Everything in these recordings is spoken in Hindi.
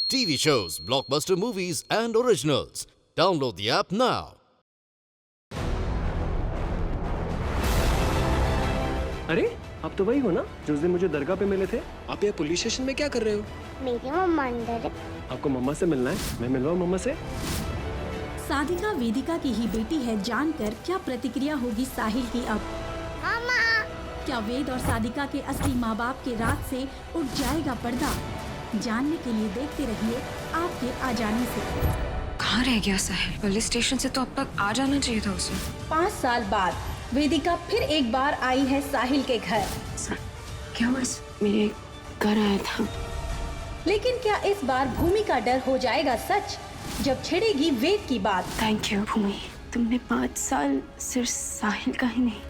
TV shows, blockbuster movies, and originals. Download the app now. अरे आप तो वही हो ना जो उस दिन मुझे दरगाह पे मिले थे। आप यहाँ पुलिस स्टेशन में क्या कर रहे हो? मेरी मम्मा अंदर है। आपको मम्मा से मिलना है, मैं मिलवाऊँ मम्मा से? सादिका वेदिका की ही बेटी है, जानकर क्या प्रतिक्रिया होगी साहिल की अब? मामा। क्या वेद और सादिका के असली माँ बाप के राज से उठ जाएगा पर्दा? जानने के लिए देखते रहिए आपके आ जाने से। कहाँ रह गया साहिल? पुलिस स्टेशन से तो अब तक आ जाना चाहिए था उसे। 5 साल बाद वेदिका फिर एक बार आई है साहिल के घर। क्या हुआ? मेरे घर आया था। लेकिन क्या इस बार भूमि का डर हो जाएगा सच जब छिड़ेगी वेद की बात? थैंक यू भूमि, तुमने 5 साल सिर्फ साहिल का ही नहीं,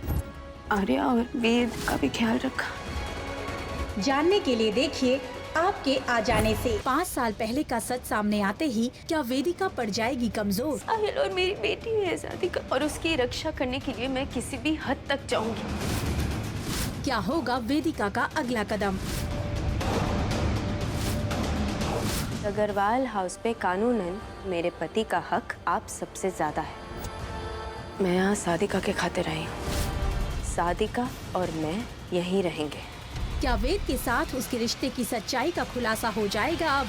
आर्या और वेद का भी ख्याल रखा। जानने के लिए देखिए आपके आ जाने से। 5 साल पहले का सच सामने आते ही क्या वेदिका पड़ जाएगी कमजोर? साहिल और मेरी बेटी है सादिका, और उसकी रक्षा करने के लिए मैं किसी भी हद तक जाऊंगी। क्या होगा वेदिका का अगला कदम? अग्रवाल हाउस पे कानूनन मेरे पति का हक आप सबसे ज्यादा है। मैं यहाँ सादिका के खातिर आई हूँ। सादिका और मैं यहीं रहेंगे। क्या वेद के साथ उसके रिश्ते की सच्चाई का खुलासा हो जाएगा अब?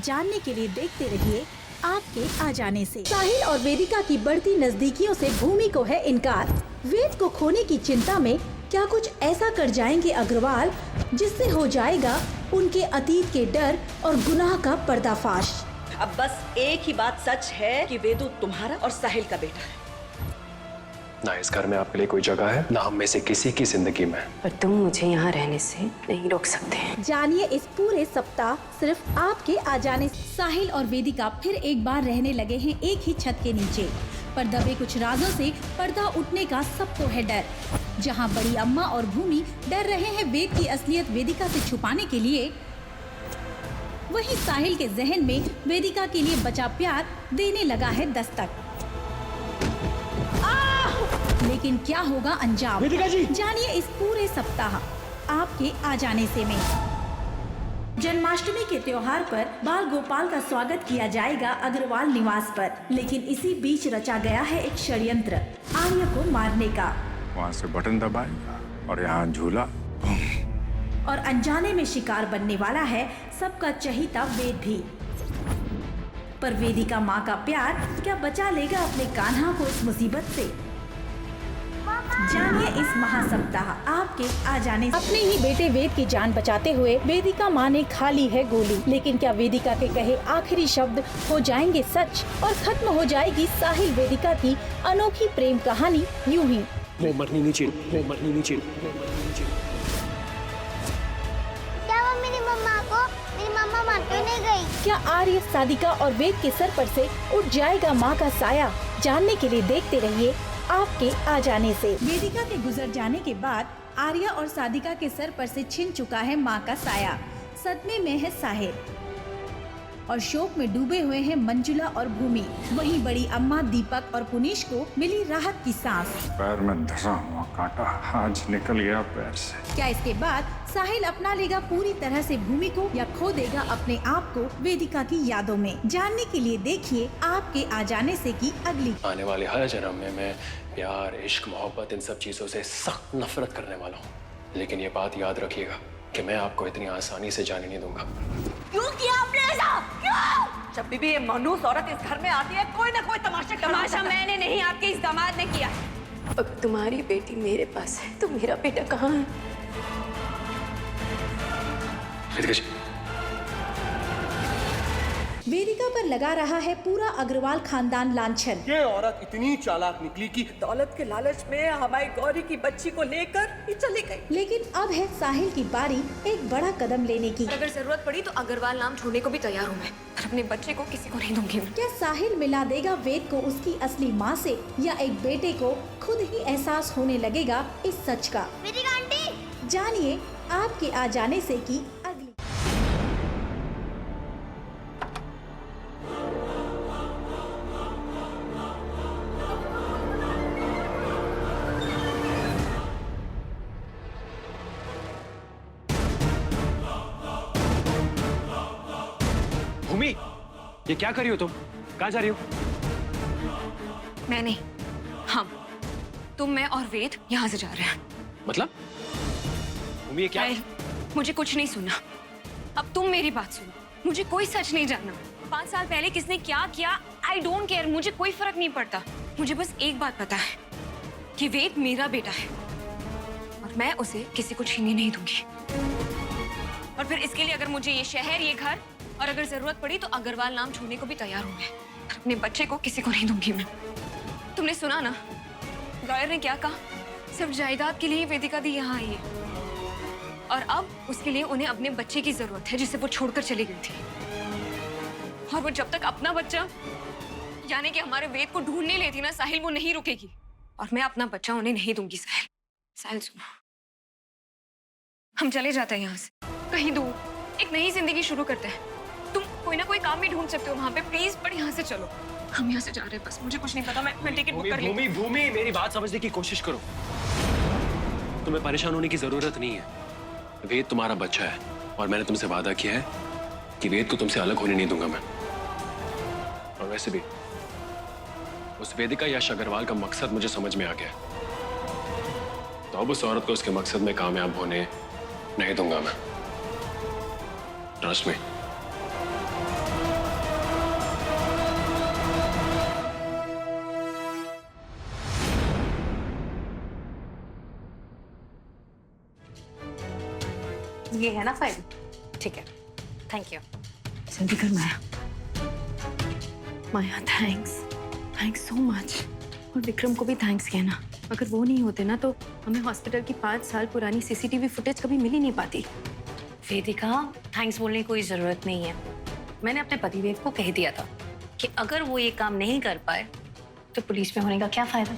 जानने के लिए देखते रहिए आपके आ जाने से। साहिल और वेदिका की बढ़ती नजदीकियों से भूमि को है इनकार। वेद को खोने की चिंता में क्या कुछ ऐसा कर जाएंगे अग्रवाल जिससे हो जाएगा उनके अतीत के डर और गुनाह का पर्दाफाश। अब बस एक ही बात सच है कि वेदू तुम्हारा और साहिल का बेटा है। ना इस घर में आपके लिए कोई जगह है, ना हम में से किसी की जिंदगी में। पर तुम मुझे यहाँ रहने से नहीं रोक सकते। जानिए इस पूरे सप्ताह सिर्फ आपके आ जाने से। साहिल और वेदिका फिर एक बार रहने लगे हैं एक ही छत के नीचे, पर दबे कुछ राजों से पर्दा उठने का सबको है डर। जहाँ बड़ी अम्मा और भूमि डर रहे हैं वेद की असलियत वेदिका से छुपाने के लिए, वहीं साहिल के जहन में वेदिका के लिए बचा प्यार देने लगा है दस्तक। लेकिन क्या होगा अंजाम? वेदिका जी! जानिए इस पूरे सप्ताह आपके आ जाने से में। जन्माष्टमी के त्योहार पर बाल गोपाल का स्वागत किया जाएगा अग्रवाल निवास पर, लेकिन इसी बीच रचा गया है एक षड्यंत्र आर्या को मारने का। वहाँ से बटन दबाएगा और यहाँ झूला, और अनजाने में शिकार बनने वाला है सबका चहीता वेद भी। पर वेदिका माँ का प्यार क्या बचा लेगा अपने कान्हा को इस मुसीबत से? जानिए इस महासप्ताह आपके आ जाने से। अपने ही बेटे वेद की जान बचाते हुए वेदिका माँ ने खा ली है गोली, लेकिन क्या वेदिका के कहे आखिरी शब्द हो जाएंगे सच और खत्म हो जाएगी साहिल वेदिका की अनोखी प्रेम कहानी यूं ही? वो मरनी नहीं चाहिए, वो मरनी नहीं चाहिए। क्या वो मेरी मम्मा मार क्यों नहीं गई? क्या आर्य सादिका और वेद के सर पर से उठ जाएगा माँ का साया? जानने के लिए देखते रहिए आपके आ जाने से। वेदिका के गुजर जाने के बाद आर्या और सादिका के सर पर से छिन चुका है माँ का साया। सदमे में है साहिल और शोक में डूबे हुए हैं मंजुला और भूमि। वहीं बड़ी अम्मा दीपक और पुनीश को मिली राहत की सांस। पैर में धंसा हुआ कांटा आज निकल गया पैर से। क्या इसके बाद साहिल अपना लेगा पूरी तरह से भूमि को या खो देगा अपने आप को वेदिका की यादों में? जानने के लिए देखिए आपके आ जाने से की अगली। आने वाले हर जन्म में मैं प्यार, इश्क, मोहब्बत, इन सब चीजों से सख्त नफरत करने वाला हूँ, लेकिन ये बात याद रखिएगा कि मैं आपको इतनी आसानी से जाने नहीं दूंगा। क्यों किया आपने ऐसा? क्यों? जब भी ये मनूस औरत इस घर में आती है कोई ना कोई तमाशा मैंने नहीं, आपके इस दामाद ने किया। अब तुम्हारी बेटी मेरे पास है तो मेरा बेटा कहाँ है? वेदिका पर लगा रहा है पूरा अग्रवाल खानदान लांछन। ये औरत इतनी चालाक निकली कि दौलत के लालच में हमारी गौरी की बच्ची को लेकर ये चली गई। लेकिन अब है साहिल की बारी एक बड़ा कदम लेने की। अगर जरूरत पड़ी तो अग्रवाल नाम छोड़ने को भी तैयार हूँ मैं, पर अपने बच्चे को किसी को नहीं दूंगी मैं। क्या साहिल मिला देगा वेद को उसकी असली माँ से, या एक बेटे को खुद ही एहसास होने लगेगा इस सच का? वेदिका आंटी! जानिए आपके आ जाने से की अगली। भूमि, ये क्या कर रही हो तुम? कहाँ जा रही हो? मैं नहीं, हम, तुम, मैं और वेद यहाँ से जा रहे हैं। मतलब? भूमि, ये क्या? मुझे कुछ नहीं सुना। अब तुम मेरी बात सुनो। मुझे कोई सच नहीं जानना। 5 साल पहले किसने क्या किया, आई डोंट केयर, मुझे कोई फर्क नहीं पड़ता। मुझे बस एक बात पता है कि वेद मेरा बेटा है और मैं उसे किसी को छीनने नहीं दूंगी। और फिर इसके लिए अगर मुझे ये शहर, ये घर और अगर जरूरत पड़ी तो अग्रवाल नाम छोड़ने को भी तैयार हूं मैं। अपने बच्चे को किसी को नहीं दूंगी मैं। तुमने सुना ना, लॉयर ने क्या कहा? सिर्फ जायदाद के लिए वेदिका दी यहाँ आई है और अब उसके लिए उन्हें अपने बच्चे की जरूरत है जिसे वो छोड़कर चली गई थी। और वो जब तक अपना बच्चा यानी कि हमारे वेद को ढूंढने लेती ना साहिल, वो नहीं रुकेगी। और मैं अपना बच्चा उन्हें नहीं दूंगी। साहिल, साहिल सुनो, हम चले जाते हैं यहाँ से कहीं दूर, एक नई जिंदगी शुरू करते हैं। तुम कोई ना कोई काम भी ढूंढ सकते हो वहां पे, प्लीज, पर यहाँ से चलो। हम यहाँ से जा रहे हैं, बस मुझे कुछ नहीं पता। मैं टिकट बुक कर भूमि, भूमि, मेरी बात समझने की कोशिश करो। तुम्हें परेशान होने की जरूरत नहीं है। वेद तुम्हारा बच्चा है और मैंने तुमसे वादा किया है कि वेद को तुमसे अलग होने नहीं दूंगा मैं। और वैसे भी उस वेदिका यश अग्रवाल का मकसद मुझे समझ में आ गया, तो अब उस औरत को उसके मकसद में कामयाब होने नहीं दूंगा मैं। Trust me. ये है ना फाइल? ठीक है, थैंक यू। जल्दी कर माया। माया, थैंक्स सो मच। और विक्रम को भी थैंक्स कहना। अगर वो नहीं होते ना तो हमें हॉस्पिटल की 5 साल पुरानी सीसीटीवी फुटेज कभी मिल ही नहीं पाती। वेदिका, थैंक्स बोलने की कोई जरूरत नहीं है। मैंने अपने पतिदेव को कह दिया था कि अगर वो ये काम नहीं कर पाए तो पुलिस में होने का क्या फायदा।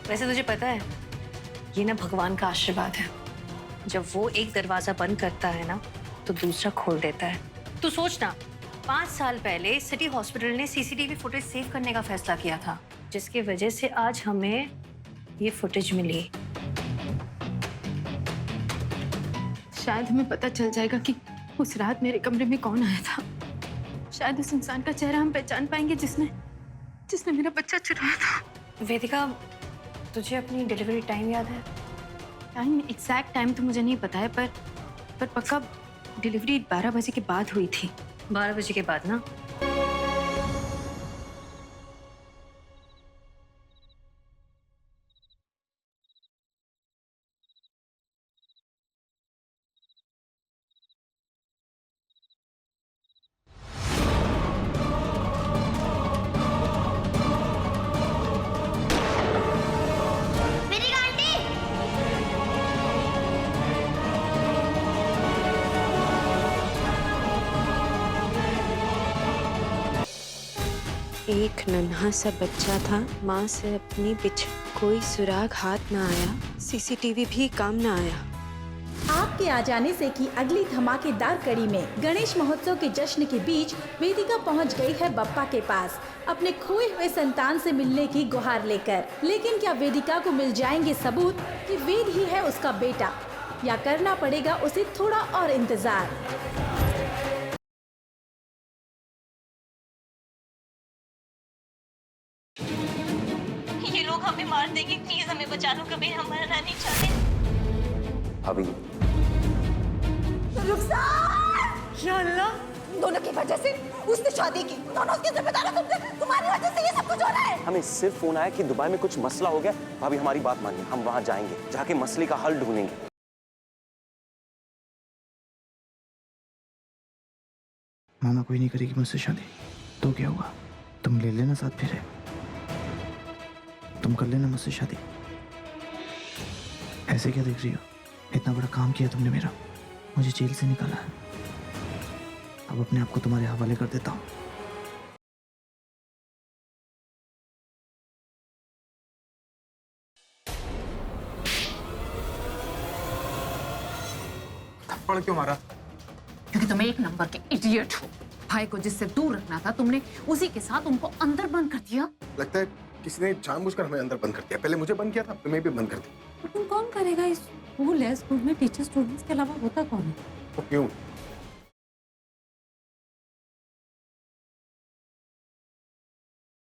वैसे तुझे पता है, ये ना भगवान का आशीर्वाद है। जब वो एक दरवाजा बंद करता है ना तो दूसरा खोल देता है। तू सोचना, 5 साल पहले सिटी हॉस्पिटल ने सीसीटीवी फुटेज सेव करने का फैसला किया था, जिसकी वजह से आज हमें ये फुटेज मिली। शायद हमें पता चल जाएगा कि उस रात मेरे कमरे में कौन आया था। शायद उस इंसान का चेहरा हम पहचान पाएंगे जिसने मेरा बच्चा चुराया था। वेदिका, तुझे अपनी डिलीवरी टाइम याद है? टाइम, एग्जैक्ट टाइम तो मुझे नहीं पता है, पर पक्का डिलीवरी 12 बजे के बाद हुई थी। 12 बजे के बाद ना? वेदिका आंटी, एक नन्हा सा बच्चा था, माँ से अपनी बिछड़, कोई सुराग हाथ ना आया, सीसीटीवी भी काम ना आया। आपके आ जाने से की अगली धमाकेदार कड़ी में गणेश महोत्सव के जश्न के बीच वेदिका पहुंच गई है बप्पा के पास अपने खोए हुए संतान से मिलने की गुहार लेकर। लेकिन क्या वेदिका को मिल जाएंगे सबूत कि वेद ही है उसका बेटा, या करना पड़ेगा उसे थोड़ा और इंतजार? ये लोग हमें मार देंगे, प्लीज हमें बचा लो, कभी हम मरना नहीं चाहते। अभी या अल्लाह, दोनों की वजह से उसने शादी की, दोनों उसके जिम्मेदार हैं। तुम्हारी वजह से ये सब कुछ हो रहा है। हमें सिर्फ फोन आया कि दुबई में कुछ मसला हो गया। भाभी हमारी बात मानिए, हम वहां जाएंगे, जाके मसले का हल ढूंढेंगे। मामा कोई नहीं करेगी मुझसे शादी, तो क्या हुआ? तुम ले लेना साथ फिर, तुम कर लेना मुझसे शादी। ऐसे क्या देख रही हो? इतना बड़ा काम किया तुमने मेरा, मुझे जेल से निकाला है, अब अपने आप को तुम्हारे हवाले कर देता हूँ। थप्पड़ क्यों मारा? क्योंकि तुम एक नंबर के इडियट हो। भाई को जिससे दूर रखना था तुमने उसी के साथ उनको अंदर बंद कर दिया। लगता है किसी ने जानबूझकर हमें अंदर बंद कर दिया। पहले मुझे बंद किया था, तुम्हें भी बंद कर दिया। तुम कौन करेगा? इस स्कूल है, स्कूल में टीचर स्टूडेंट्स के अलावा होता कौन है? तो क्यों?